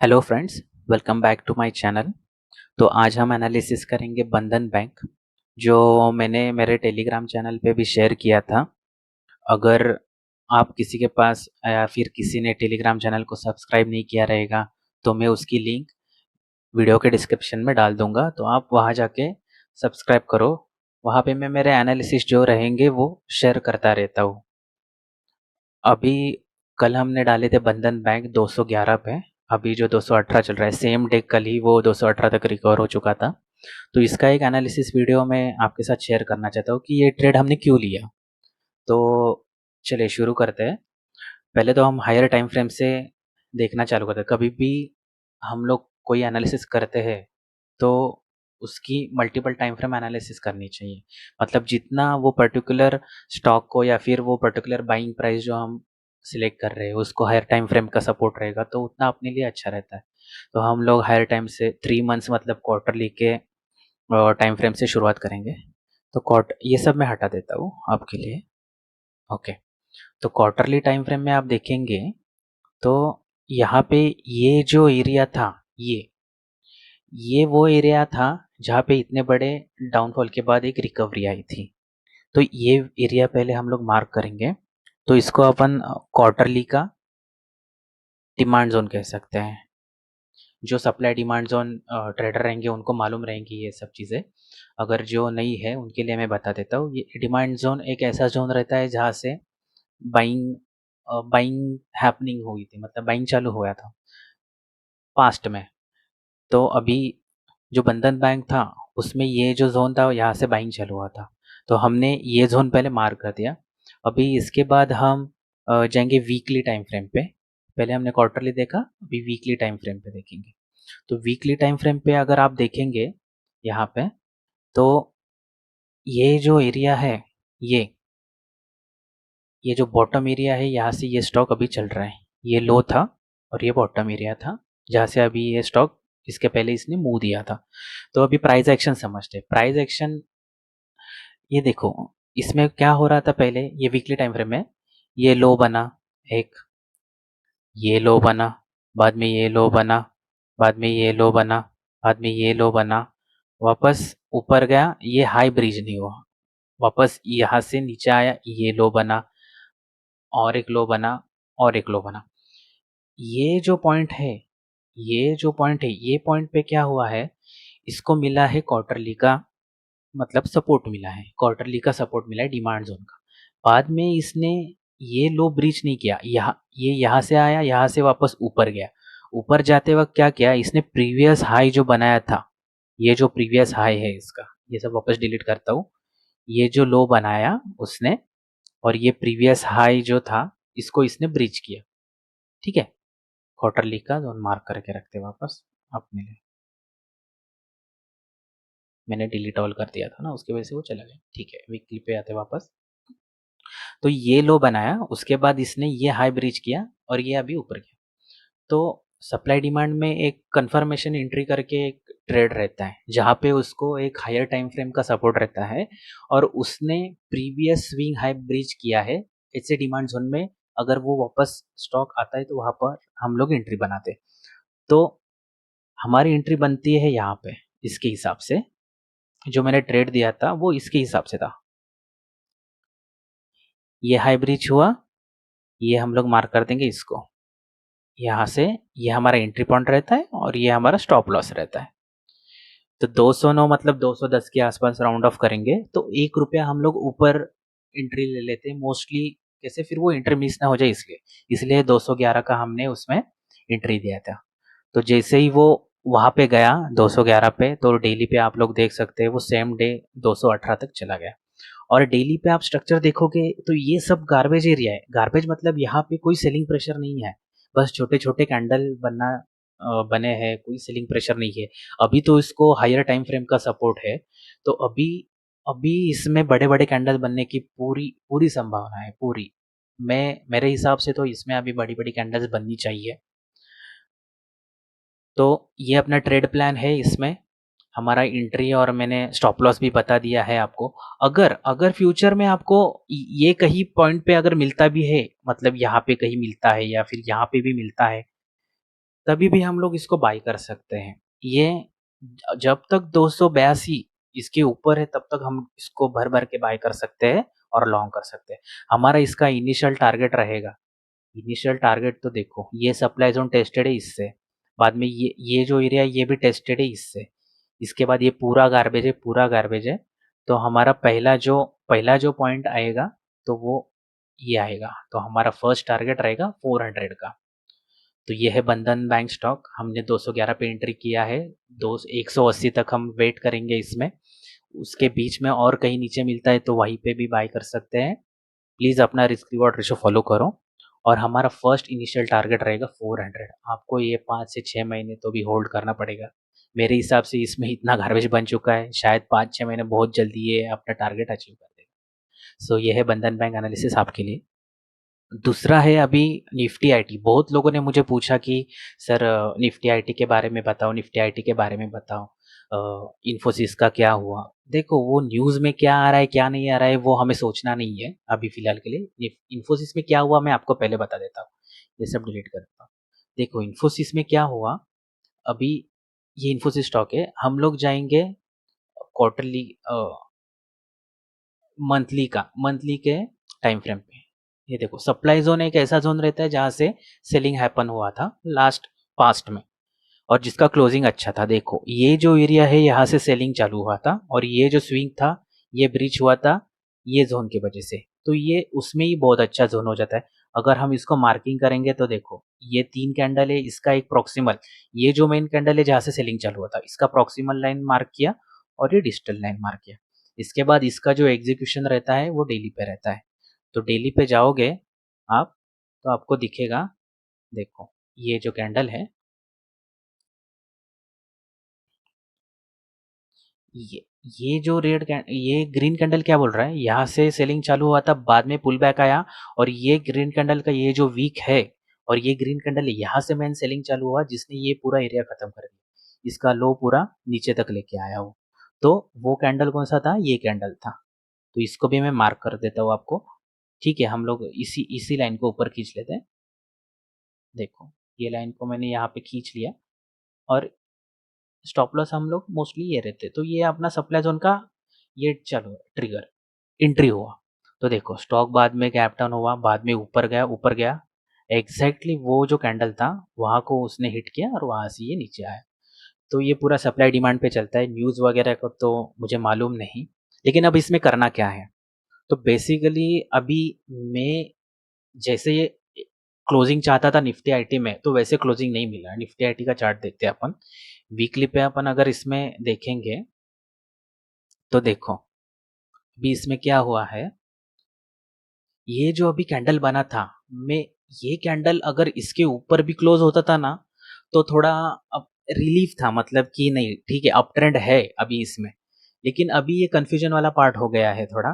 Hello friends, welcome back to my channel. तो आज हम एनालिसिस करेंगे बंधन बैंक, जो मैंने मेरे टेलीग्राम चैनल पे भी शेयर किया था। अगर आप किसी के पास या फिर किसी ने टेलीग्राम चैनल को सब्सक्राइब नहीं किया रहेगा तो मैं उसकी लिंक वीडियो के डिस्क्रिप्शन में डाल दूंगा, तो आप वहाँ जाके सब्सक्राइब करो। वहाँ पे मैं मेरे एनालिसिस जो रहेंगे वो शेयर करता रहता हूँ। अभी कल हमने डाले थे बंधन बैंक 211 पे। अभी जो 218 चल रहा है, सेम डे कल ही वो 218 तक रिकवर हो चुका था। तो इसका एक एनालिसिस वीडियो मैं आपके साथ शेयर करना चाहता हूँ कि ये ट्रेड हमने क्यों लिया। तो चलिए शुरू करते हैं। पहले तो हम हायर टाइम फ्रेम से देखना चालू करते हैं। कभी भी हम लोग कोई एनालिसिस करते हैं तो उसकी मल्टीपल टाइम फ्रेम एनालिसिस करनी चाहिए। मतलब जितना वो पर्टिकुलर स्टॉक को या फिर वो पर्टिकुलर बाइंग प्राइस जो हम सिलेक्ट कर रहे हैं उसको हायर टाइम फ्रेम का सपोर्ट रहेगा तो उतना अपने लिए अच्छा रहता है। तो हम लोग हायर टाइम से 3 मंथ्स मतलब क्वार्टरली के टाइम फ्रेम से शुरुआत करेंगे। तो क्वार्टर ये सब मैं हटा देता हूँ आपके लिए। ओके, तो क्वार्टरली टाइम फ्रेम में आप देखेंगे तो यहाँ पे ये जो एरिया था, ये वो एरिया था जहाँ पे इतने बड़े डाउनफॉल के बाद एक रिकवरी आई थी। तो ये एरिया पहले हम लोग मार्क करेंगे। तो इसको अपन क्वार्टरली का डिमांड जोन कह सकते हैं। जो सप्लाई डिमांड जोन ट्रेडर रहेंगे उनको मालूम रहेंगी ये सब चीज़ें। अगर जो नहीं है उनके लिए मैं बता देता हूँ। ये डिमांड जोन एक ऐसा जोन रहता है जहाँ से बाइंग बाइंग हैपनिंग हुई थी, मतलब बाइंग चालू हुआ था पास्ट में। तो अभी जो बंधन बैंक था उसमें ये जो जोन था यहाँ से बाइंग चालू हुआ था। तो हमने ये जोन पहले मार्क कर दिया। अभी इसके बाद हम जाएंगे वीकली टाइम फ्रेम पे। पहले हमने क्वार्टरली देखा, अभी वीकली टाइम फ्रेम पे देखेंगे। तो वीकली टाइम फ्रेम पे अगर आप देखेंगे यहाँ पे, तो ये जो एरिया है, ये ये जो बॉटम एरिया है यहाँ से ये स्टॉक अभी चल रहा है। ये लो था और ये बॉटम एरिया था जहाँ से अभी ये स्टॉक, इसके पहले इसने मुंह दिया था। तो अभी प्राइस एक्शन समझते हैं। प्राइस एक्शन ये देखो, इसमें क्या हो रहा था पहले, ये वीकली टाइम फ्रेम में ये लो बना एक, ये लो बना, बाद में ये लो बना, बाद में ये लो बना, बाद में ये लो बना, वापस ऊपर गया, ये हाई ब्रिज नहीं हुआ, वापस यहाँ से नीचे आया, ये लो बना, और एक लो बना, और एक लो बना। ये जो पॉइंट है, ये पॉइंट पे क्या हुआ है, इसको मिला है क्वार्टरली का, मतलब सपोर्ट मिला है, क्वार्टरली का सपोर्ट मिला है डिमांड जोन का। बाद में इसने ये लो ब्रीच नहीं किया, ये यहाँ से आया, यहाँ से वापस ऊपर गया। ऊपर जाते वक्त क्या किया इसने, प्रीवियस हाई जो बनाया था, ये जो प्रीवियस हाई है इसका, ये सब वापस डिलीट करता हूँ। ये जो लो बनाया उसने, और ये प्रीवियस हाई जो था इसको इसने ब्रीच किया। ठीक है, क्वार्टरली का जोन मार्क करके रखते वापस अपने लिए। मैंने डिलीट ऑल कर दिया था ना, उसकी वजह से वो चला गया। ठीक है, वीकली पे आते वापस। तो ये लो बनाया, उसके बाद इसने ये हाई ब्रीच किया और ये अभी ऊपर गया। तो सप्लाई डिमांड में एक कंफर्मेशन एंट्री करके एक ट्रेड रहता है जहाँ पे उसको एक हायर टाइम फ्रेम का सपोर्ट रहता है और उसने प्रीवियस स्विंग हाई ब्रीच किया है। ऐसे डिमांड जोन में अगर वो वापस स्टॉक आता है तो वहाँ पर हम लोग एंट्री बनाते हैं। तो हमारी एंट्री बनती है यहाँ पे, इसके हिसाब से जो मैंने ट्रेड दिया था वो इसके हिसाब से था। ये हाई ब्रीच हुआ, ये हम लोग मार्क कर देंगे इसको। यहाँ से ये हमारा एंट्री पॉइंट रहता है और ये हमारा स्टॉप लॉस रहता है। तो 209 मतलब 210 के आसपास राउंड ऑफ करेंगे तो 1 रुपया हम लोग ऊपर एंट्री ले लेते हैं मोस्टली। कैसे, फिर वो एंट्री मिस ना हो जाए इसलिए, 211 का हमने उसमें एंट्री दिया था। तो जैसे ही वो वहाँ पे गया 211 पे, तो डेली पे आप लोग देख सकते हैं वो सेम डे 218 तक चला गया। और डेली पे आप स्ट्रक्चर देखोगे तो ये सब गार्बेज एरिया है। गार्बेज मतलब यहाँ पे कोई सेलिंग प्रेशर नहीं है, बस छोटे छोटे कैंडल बने हैं, कोई सेलिंग प्रेशर नहीं है। अभी तो इसको हायर टाइम फ्रेम का सपोर्ट है, तो अभी अभी इसमें बड़े बड़े कैंडल बनने की पूरी पूरी संभावना है, पूरी। मैं मेरे हिसाब से तो इसमें अभी बड़ी बड़ी कैंडल्स बननी चाहिए। तो ये अपना ट्रेड प्लान है, इसमें हमारा एंट्री और मैंने स्टॉप लॉस भी बता दिया है आपको। अगर अगर फ्यूचर में आपको ये कहीं पॉइंट पे अगर मिलता भी है, मतलब यहाँ पे कहीं मिलता है या फिर यहाँ पे भी मिलता है, तभी भी हम लोग इसको बाय कर सकते हैं। ये जब तक 282 इसके ऊपर है तब तक हम इसको भर-भर के बाय कर सकते हैं और लॉन्ग कर सकते हैं। हमारा इसका इनिशियल टारगेट रहेगा, इनिशियल टारगेट तो देखो ये सप्लाई ज़ोन टेस्टेड है इससे, बाद में ये जो एरिया है ये भी टेस्टेड है इससे, इसके बाद ये पूरा गार्बेज है, पूरा गार्बेज है। तो हमारा पहला जो पॉइंट आएगा तो वो ये आएगा, तो हमारा फर्स्ट टारगेट रहेगा 400 का। तो ये है बंधन बैंक स्टॉक, हमने 211 पे एंट्री किया है, 180 तक हम वेट करेंगे इसमें, उसके बीच में और कहीं नीचे मिलता है तो वहीं पे भी बाय कर सकते हैं। प्लीज़ अपना रिस्क रिवॉर्ड रेशो फॉलो करो, और हमारा फर्स्ट इनिशियल टारगेट रहेगा 400। आपको ये 5 से 6 महीने तो भी होल्ड करना पड़ेगा। मेरे हिसाब से इसमें इतना गार्बेज बन चुका है, शायद 5-6 महीने बहुत जल्दी ये अपना टारगेट अचीव कर देगा। सो ये है बंधन बैंक एनालिसिस आपके लिए। दूसरा है अभी निफ्टी आईटी। बहुत लोगों ने मुझे पूछा कि सर निफ्टी आईटी के बारे में बताओ, निफ्टी आईटी के बारे में बताओ, इन्फोसिस का क्या हुआ। देखो वो न्यूज़ में क्या आ रहा है क्या नहीं आ रहा है वो हमें सोचना नहीं है अभी फ़िलहाल के लिए। इन्फोसिस में क्या हुआ मैं आपको पहले बता देता हूँ, ये सब डिलीट करता हूँ। देखो इन्फोसिस में क्या हुआ, अभी ये इन्फोसिस स्टॉक है, हम लोग जाएंगे क्वार्टरली मंथली के टाइम फ्रेम पे। ये देखो सप्लाई जोन एक ऐसा जोन रहता है जहाँ से सेलिंग हैपन हुआ था लास्ट पास्ट में, और जिसका क्लोजिंग अच्छा था। देखो ये जो एरिया है यहाँ से सेलिंग चालू हुआ था, और ये जो स्विंग था ये ब्रीच हुआ था ये जोन की वजह से, तो ये उसमें ही बहुत अच्छा जोन हो जाता है। अगर हम इसको मार्किंग करेंगे तो देखो ये 3 कैंडल है, इसका एक प्रॉक्सिमल, ये जो मेन कैंडल है जहाँ से सेलिंग चालू हुआ था इसका प्रॉक्सिमल लाइन मार्क किया, और ये डिजिटल लाइन मार्क किया। इसके बाद इसका जो एग्जीक्यूशन रहता है वो डेली पे रहता है। तो डेली पे जाओगे आप तो आपको दिखेगा, देखो ये जो कैंडल है, ये ये जो ये ग्रीन कैंडल क्या बोल रहा है, यहाँ से सेलिंग चालू हुआ था, बाद में पुल बैक आया, और ये ग्रीन कैंडल का ये जो वीक है, और ये ग्रीन कैंडल यहाँ से मेन सेलिंग चालू हुआ जिसने ये पूरा एरिया खत्म कर दिया, इसका लो पूरा नीचे तक लेके आया वो। तो वो कैंडल कौन सा था, ये कैंडल था। तो इसको भी मैं मार्क कर देता हूँ आपको। ठीक है, हम लोग इसी इसी लाइन को ऊपर खींच लेते हैं। देखो ये लाइन को मैंने यहाँ पे खींच लिया, और स्टॉप लॉस हम लोग मोस्टली ये रहते, तो ये अपना सप्लाई जोन का ये चलो ट्रिगर एंट्री हुआ। तो देखो स्टॉक बाद में गैप डाउन हुआ, बाद में ऊपर गया, एग्जैक्टली वो जो कैंडल था वहाँ को उसने हिट किया और वहाँ से ये नीचे आया। तो ये पूरा सप्लाई डिमांड पे चलता है, न्यूज़ वगैरह को तो मुझे मालूम नहीं। लेकिन अब इसमें करना क्या है, तो बेसिकली अभी मैं जैसे ये क्लोजिंग चाहता था निफ्टी आईटी में, तो वैसे क्लोजिंग नहीं मिला। निफ्टी आईटी का चार्ट देखते हैं अपन, वीकली पे अपन अगर इसमें देखेंगे तो देखो अभी इसमें क्या हुआ है, ये जो अभी कैंडल बना था, मैं ये कैंडल अगर इसके ऊपर भी क्लोज होता था ना तो थोड़ा अब रिलीफ था, मतलब कि नहीं ठीक है अप ट्रेंड है अभी इसमें। लेकिन अभी ये कंफ्यूजन वाला पार्ट हो गया है थोड़ा।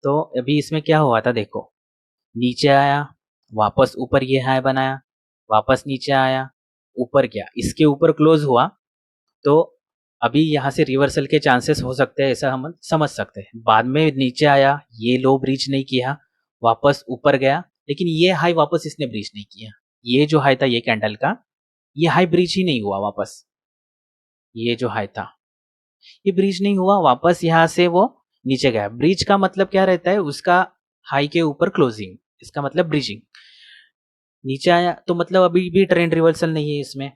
तो अभी इसमें क्या हुआ था देखो, नीचे आया, वापस ऊपर ये हाई बनाया, वापस नीचे आया, ऊपर गया, इसके ऊपर क्लोज हुआ। तो अभी यहाँ से रिवर्सल के चांसेस हो सकते हैं, ऐसा हम समझ सकते हैं। बाद में नीचे आया, ये लो ब्रीच नहीं किया, वापस ऊपर गया, लेकिन ये हाई वापस इसने ब्रीच नहीं किया। ये जो हाई था ये कैंडल का, ये हाई ब्रीच ही नहीं हुआ वापस। ये जो हाई था ये ब्रीच नहीं हुआ, वापस यहाँ से वो नीचे गया। ब्रीच का मतलब क्या रहता है, उसका हाई के ऊपर क्लोजिंग, इसका मतलब ब्रीचिंग। नीचे आया तो मतलब अभी भी ट्रेंड रिवर्सल नहीं है इसमें।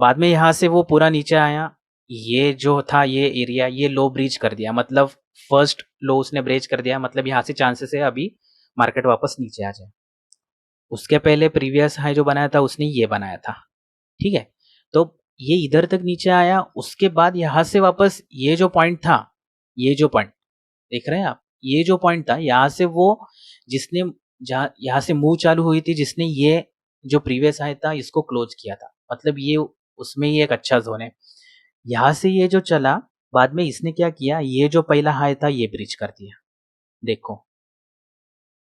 बाद में यहाँ से वो पूरा नीचे आया, ये जो था ये एरिया ये लो ब्रीच कर दिया, मतलब फर्स्ट लो उसने ब्रेच कर दिया, मतलब यहाँ से चांसेस है अभी मार्केट वापस नीचे आ जाए। उसके पहले प्रीवियस हाई जो बनाया था उसने ये बनाया था, ठीक है। तो ये इधर तक नीचे आया, उसके बाद यहाँ से वापस ये जो पॉइंट था, ये जो पॉइंट देख रहे हैं आप, ये जो पॉइंट था यहाँ से वो जिसने जहाँ यहाँ से मूव चालू हुई थी, जिसने ये जो प्रीवियस हाई था इसको क्लोज किया था, मतलब ये उसमें ही एक अच्छा जोन है। यहाँ से ये जो चला, बाद में इसने क्या किया, ये जो पहला हाई था ये ब्रीच कर दिया। देखो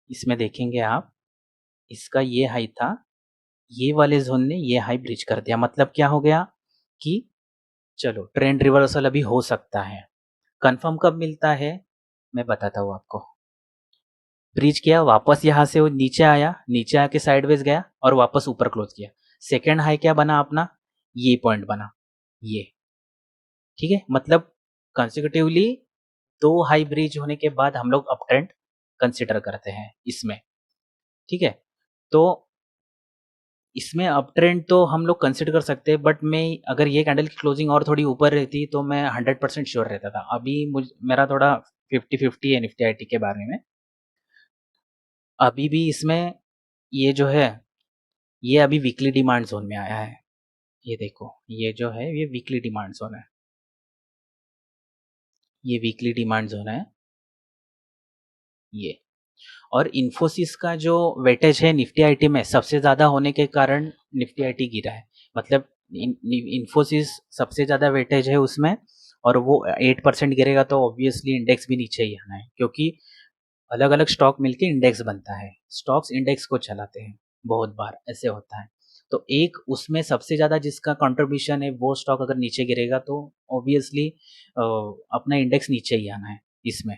इसमें देखेंगे आप, इसका ये हाई था, ये वाले जोन ने ये हाई ब्रीच कर दिया, मतलब क्या हो गया कि चलो ट्रेंड रिवर्सल अभी हो सकता है। कंफर्म कब मिलता है मैं बताता हूँ आपको। ब्रीच किया, वापस यहाँ से वो नीचे आया, नीचे आके साइडवेज गया और वापस ऊपर क्लोज किया। सेकेंड हाई क्या बना अपना, ये पॉइंट बना, ये, ठीक है। मतलब कंसेक्यूटिवली 2 हाई ब्रीच होने के बाद हम लोग अप ट्रेंड कंसिडर करते हैं इसमें, ठीक है। तो इसमें अप ट्रेंड तो हम लोग कंसिडर कर सकते हैं, बट मैं अगर ये कैंडल की क्लोजिंग और थोड़ी ऊपर रहती तो मैं 100% श्योर रहता था। अभी मेरा थोड़ा 50-50 है निफ्टी आईटी के बारे में। अभी भी इसमें ये जो है, ये अभी वीकली डिमांड जोन में आया है। ये देखो, ये जो है ये वीकली डिमांड जोन है, ये वीकली डिमांड जोन है ये। और इन्फोसिस का जो वेटेज है निफ्टी आईटी में सबसे ज़्यादा होने के कारण निफ्टी आईटी गिरा है। मतलब इन्फोसिस सबसे ज़्यादा वेटेज है उसमें, और वो 8% गिरेगा तो ऑब्वियसली इंडेक्स भी नीचे ही आना है, क्योंकि अलग अलग स्टॉक मिलके इंडेक्स बनता है, स्टॉक्स इंडेक्स को चलाते हैं, बहुत बार ऐसे होता है। तो एक उसमें सबसे ज़्यादा जिसका कंट्रीब्यूशन है वो स्टॉक अगर नीचे गिरेगा तो ऑब्वियसली अपना इंडेक्स नीचे ही आना है इसमें।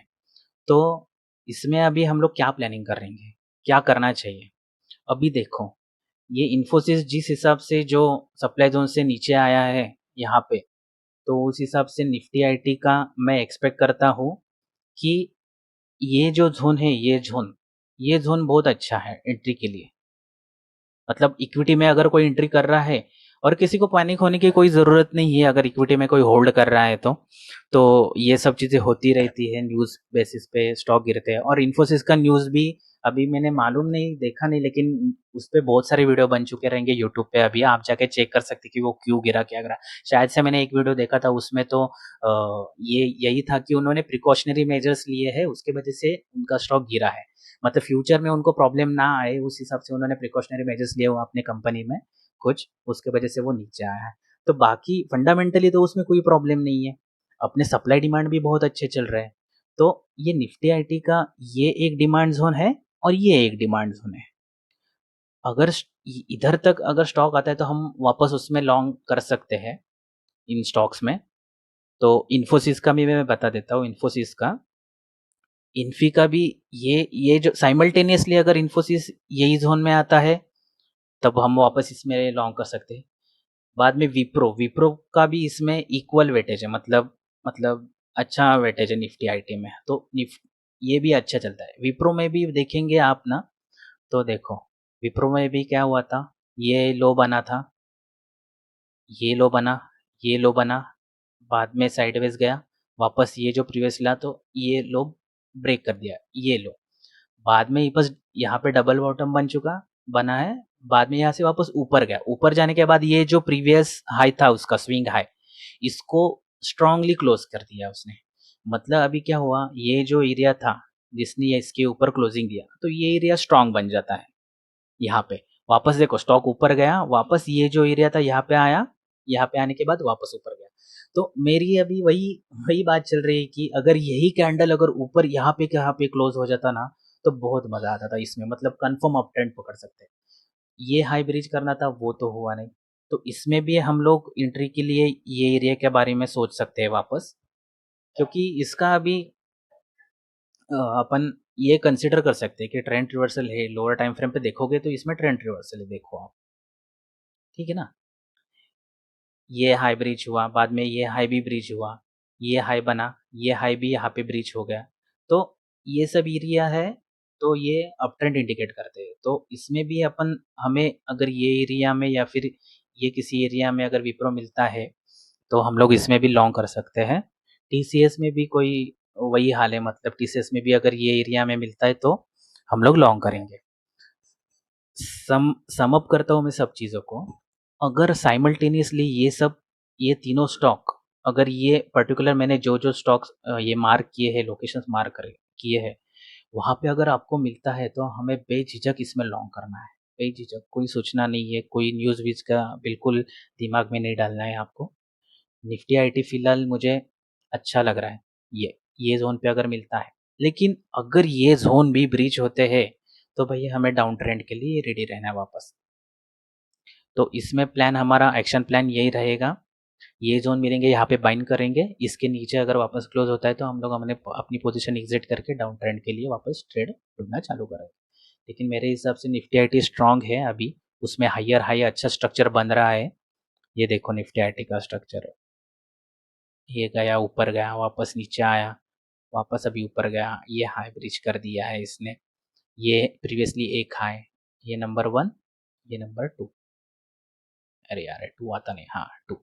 तो इसमें अभी हम लोग क्या प्लानिंग करेंगे, क्या करना चाहिए? अभी देखो, ये इन्फोसिस जिस हिसाब से जो सप्लाई जोन से नीचे आया है यहाँ पे, तो उस हिसाब से निफ्टी आईटी का मैं एक्सपेक्ट करता हूँ कि ये जो ज़ोन है, ये ज़ोन बहुत अच्छा है एंट्री के लिए। मतलब इक्विटी में अगर कोई एंट्री कर रहा है, और किसी को पैनिक होने की कोई ज़रूरत नहीं है अगर इक्विटी में कोई होल्ड कर रहा है तो ये सब चीज़ें होती रहती है, न्यूज़ बेसिस पे स्टॉक गिरते हैं। और इन्फोसिस का न्यूज़ भी अभी मैंने मालूम नहीं, देखा नहीं, लेकिन उस पे बहुत सारे वीडियो बन चुके रहेंगे यूट्यूब पे, अभी आप जाके चेक कर सकते कि वो क्यों गिरा, क्या गिरा। शायद से मैंने एक वीडियो देखा था, उसमें तो ये यही था कि उन्होंने प्रिकॉशनरी मेजर्स लिए हैं, उसके वजह से उनका स्टॉक गिरा है। मतलब फ्यूचर में उनको प्रॉब्लम ना आए उस हिसाब से उन्होंने प्रिकॉशनरी मेजर्स लिए हुए अपने कंपनी में कुछ, उसके वजह से वो नीचे आया है। तो बाकी फंडामेंटली तो उसमें कोई प्रॉब्लम नहीं है, अपने सप्लाई डिमांड भी बहुत अच्छे चल रहे हैं। तो ये निफ्टी आईटी का ये एक डिमांड जोन है, और ये एक डिमांड जोन है। अगर इधर तक अगर स्टॉक आता है तो हम वापस उसमें लॉन्ग कर सकते हैं इन स्टॉक्स में। तो इन्फोसिस का भी मैं बता देता हूँ, इन्फोसिस का, इन्फी का भी, ये जो साइमल्टेनियसली अगर इन्फोसिस यही जोन में आता है तब हम वापस इसमें लॉन्ग कर सकते हैं। बाद में विप्रो, विप्रो का भी इसमें इक्वल वेटेज है, मतलब अच्छा वेटेज है निफ्टी आईटी में, तो ये भी अच्छा चलता है। विप्रो में भी देखेंगे आप ना, तो देखो विप्रो में भी क्या हुआ था, ये लो बना था, ये लो बना, ये लो बना, बाद में साइडवेज गया, वापस ये जो प्रीवियस ला तो ये लो ब्रेक कर दिया, ये लो, बाद में बस यहाँ पे डबल बॉटम बना है, बाद में यहाँ से वापस ऊपर गया, ऊपर जाने के बाद ये जो प्रीवियस हाई था उसका स्विंग हाई, इसको स्ट्रांगली क्लोज कर दिया उसने। मतलब अभी क्या हुआ, ये जो एरिया था जिसने ये इसके ऊपर क्लोजिंग दिया, तो ये एरिया स्ट्रांग बन जाता है यहाँ पे। वापस देखो स्टॉक ऊपर गया, वापस ये जो एरिया था यहाँ पे आया, यहाँ पे आने के बाद वापस ऊपर गया। तो मेरी अभी वही वही बात चल रही है कि अगर यही कैंडल अगर ऊपर यहाँ पे क्लोज हो जाता ना, तो बहुत मजा आता था इसमें, मतलब कंफर्म अप ट्रेंड पकड़ सकते। ये हाई ब्रिज करना था, वो तो हुआ नहीं। तो इसमें भी हम लोग एंट्री के लिए ये एरिया के बारे में सोच सकते हैं वापस, क्योंकि इसका अभी अपन ये कंसिडर कर सकते हैं कि ट्रेंड रिवर्सल है, लोअर टाइम फ्रेम पे देखोगे तो इसमें ट्रेंड रिवर्सल है, देखो आप, ठीक है ना। ये हाई ब्रीच हुआ, बाद में ये हाई भी ब्रीच हुआ, ये हाई बना, ये हाई भी यहाँ पे ब्रीच हो गया। तो ये सब एरिया है, तो ये अप ट्रेंड इंडिकेट करते हैं। तो इसमें भी अपन, हमें अगर ये एरिया में या फिर ये किसी एरिया में अगर विप्रो मिलता है तो हम लोग इसमें भी लॉन्ग कर सकते हैं। टीसीएस में भी कोई वही हाल है, मतलब टीसीएस में भी अगर ये एरिया में मिलता है तो हम लोग लॉन्ग करेंगे। सम अप करता हूँ मैं सब चीज़ों को, अगर साइमल्टेनियसली ये तीनों स्टॉक, अगर ये पर्टिकुलर मैंने जो जो स्टॉक्स ये मार्क किए हैं, लोकेशंस मार्क करे किए हैं, वहाँ पे अगर आपको मिलता है तो हमें बेझिझक इसमें लॉन्ग करना है। बेझिझक, कोई सोचना नहीं है, कोई न्यूज़ व्यूज़ का बिल्कुल दिमाग में नहीं डालना है आपको। निफ्टी आईटी फिलहाल मुझे अच्छा लग रहा है, ये जोन पे अगर मिलता है। लेकिन अगर ये जोन भी ब्रीच होते हैं तो भैया हमें डाउन ट्रेंड के लिए रेडी रहना है वापस। तो इसमें प्लान, हमारा एक्शन प्लान यही रहेगा, ये जोन मिलेंगे यहाँ पे बाइंड करेंगे, इसके नीचे अगर वापस क्लोज होता है तो हम लोग हमने अपनी पोजीशन एग्जिट करके डाउन ट्रेंड के लिए वापस ट्रेड ढूंढना चालू करेंगे। लेकिन मेरे हिसाब से निफ्टी आईटी स्ट्रांग है अभी, उसमें हायर हाई अच्छा स्ट्रक्चर बन रहा है। ये देखो निफ्टी आईटी का स्ट्रक्चर, ये गया ऊपर गया वापस नीचे आया, वापस अभी ऊपर गया, ये हाई ब्रिज कर दिया है इसने। ये प्रीवियसली एक हाई, ये नंबर 1, ये नंबर 2, अरे यार 2 आता नहीं, हाँ 2।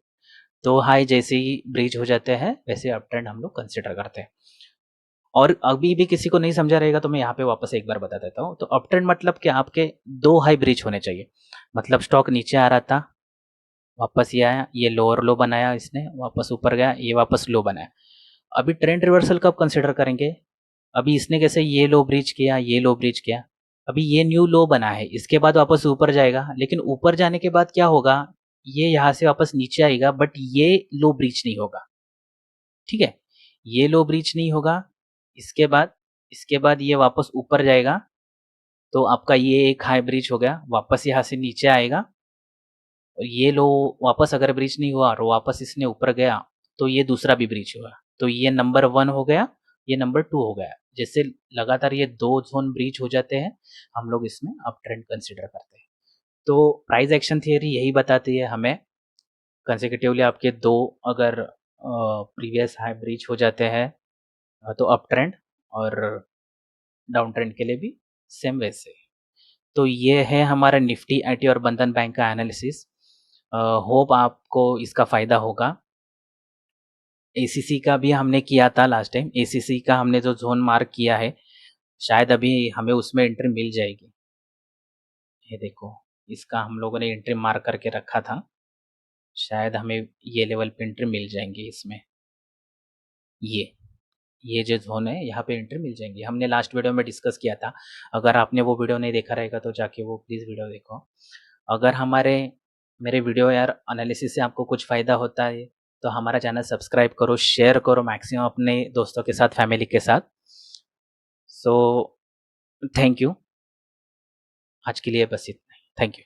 तो हाई जैसे ही ब्रीच हो जाते हैं वैसे अप ट्रेंड हम लोग कंसिडर करते हैं। और अभी भी किसी को नहीं समझा रहेगा तो मैं यहाँ पे वापस एक बार बता देता हूँ। तो अप ट्रेंड मतलब कि आपके 2 हाई ब्रीच होने चाहिए। मतलब स्टॉक नीचे आ रहा था, वापस ये आया, ये लोअर लो बनाया इसने, वापस ऊपर गया, ये वापस लो बनाया। अभी ट्रेंड रिवर्सल कब कंसिडर करेंगे? अभी इसने कैसे ये लो ब्रीच किया, ये लो ब्रीच किया, अभी ये न्यू लो बना है, इसके बाद वापस ऊपर जाएगा, लेकिन ऊपर जाने के बाद क्या होगा, ये यहाँ से वापस नीचे आएगा, बट ये लो ब्रीच नहीं होगा। ठीक है, ये लो ब्रीच नहीं होगा। इसके बाद ये वापस ऊपर जाएगा, तो आपका ये एक हाई ब्रीच हो गया, वापस यहाँ से नीचे आएगा, और ये लो वापस अगर ब्रीच नहीं हुआ और वापस इसने ऊपर गया तो ये दूसरा भी ब्रीच हुआ, तो ये नंबर 1 हो गया, ये नंबर 2 हो गया। जैसे लगातार ये 2 जोन ब्रीच हो जाते हैं, हम लोग इसमें अप ट्रेंड कंसिडर करते हैं। तो प्राइस एक्शन थियरी यही बताती है हमें, कंसेक्यूटिवली आपके 2 अगर प्रीवियस हाई ब्रीच हो जाते हैं तो अप ट्रेंड, और डाउन ट्रेंड के लिए भी सेम वैसे। तो ये है हमारा निफ्टी आईटी और बंधन बैंक का एनालिसिस। होप आपको इसका फ़ायदा होगा। एसीसी का भी हमने किया था लास्ट टाइम, एसीसी का हमने जो जोन मार्क किया है, शायद अभी हमें उसमें एंट्री मिल जाएगी। ये देखो, इसका हम लोगों ने एंट्री मार्क करके रखा था, शायद हमें ये लेवल पे एंट्री मिल जाएंगी इसमें। ये जो ज़ोन है यहाँ पे एंट्री मिल जाएंगी, हमने लास्ट वीडियो में डिस्कस किया था। अगर आपने वो वीडियो नहीं देखा रहेगा तो जाके वो प्लीज़ वीडियो देखो। अगर मेरे वीडियो यार एनालिसिस से आपको कुछ फ़ायदा होता है तो हमारा चैनल सब्सक्राइब करो, शेयर करो मैक्सिमम अपने दोस्तों के साथ, फैमिली के साथ। सो थैंक यू, आज के लिए बस इतना ही। Thank you.